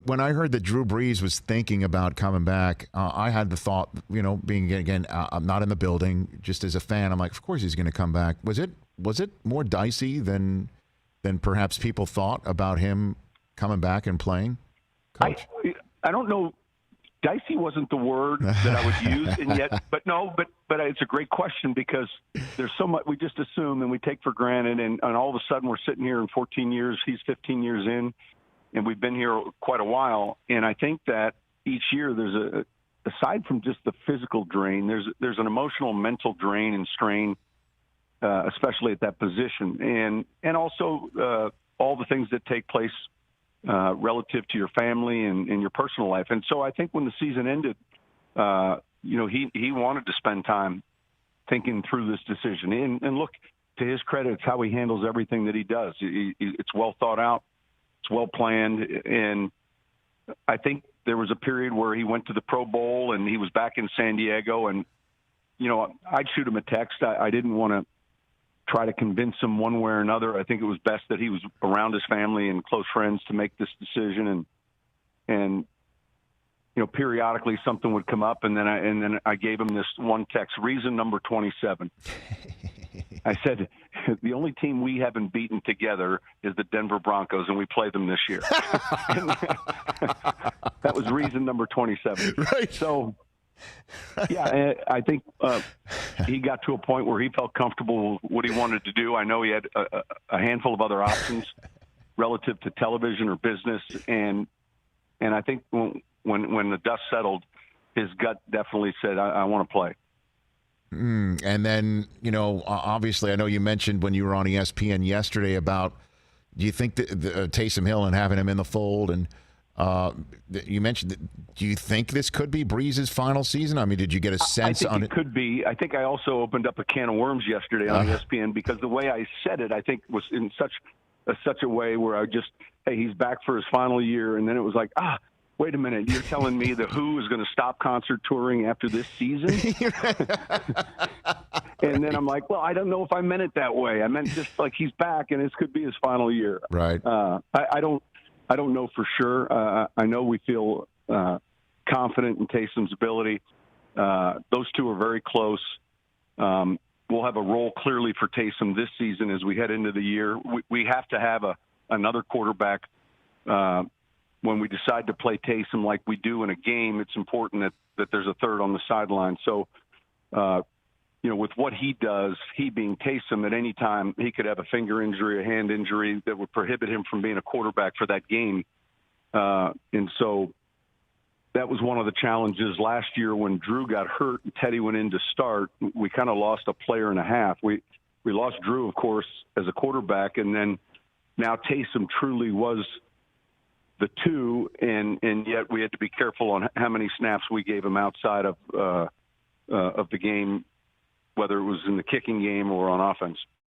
when I heard that Drew Brees was thinking about coming back, I had the thought, being again, I'm not in the building, just as a fan, I'm like, of course he's going to come back. Was it more dicey than perhaps people thought about him coming back and playing, Coach? I don't know. Dicey wasn't the word that I would use, and yet, but it's a great question because there's so much we just assume and we take for granted, and all of a sudden we're sitting here in 14 years, he's 15 years in, and we've been here quite a while, and I think that each year there's aside from just the physical drain, there's an emotional, mental drain and strain, especially at that position, and also all the things that take place relative to your family and your personal life. And so I think when the season ended, he wanted to spend time thinking through this decision. And look, to his credit, it's how he handles everything that he does. It's well thought out. It's well planned. And I think there was a period where he went to the Pro Bowl and he was back in San Diego. And, I'd shoot him a text. I didn't want to try to convince him one way or another. I think it was best that he was around his family and close friends to make this decision. And periodically something would come up, and then I gave him this one text, reason number 27. I said, the only team we haven't beaten together is the Denver Broncos, and we play them this year. That was reason number 27. Right. So, yeah, I think he got to a point where he felt comfortable with what he wanted to do. I know he had a handful of other options relative to television or business, and I think when the dust settled, his gut definitely said, I want to play. And then, obviously, I know you mentioned when you were on ESPN yesterday about, do you think that Taysom Hill and having him in the fold, and you mentioned that, do you think this could be Brees' final season? I mean, did you get a sense on it? It could be. I think I also opened up a can of worms yesterday on ESPN because the way I said it, I think, was in such a way where I just, hey, he's back for his final year, and then it was like, wait a minute, you're telling me the Who is going to stop concert touring after this season? And then I'm like, well, I don't know if I meant it that way. I meant just like he's back, and this could be his final year. Right. I don't know for sure. I know we feel confident in Taysom's ability. Those two are very close. We'll have a role clearly for Taysom this season as we head into the year. We have to have another quarterback. When we decide to play Taysom like we do in a game, it's important that there's a third on the sideline. So, with what he does, he being Taysom, at any time he could have a finger injury, a hand injury that would prohibit him from being a quarterback for that game. And so that was one of the challenges last year when Drew got hurt and Teddy went in to start. We kind of lost a player and a half. We lost Drew, of course, as a quarterback, and then now Taysom truly was the two, and yet we had to be careful on how many snaps we gave him outside of the game, whether it was in the kicking game or on offense.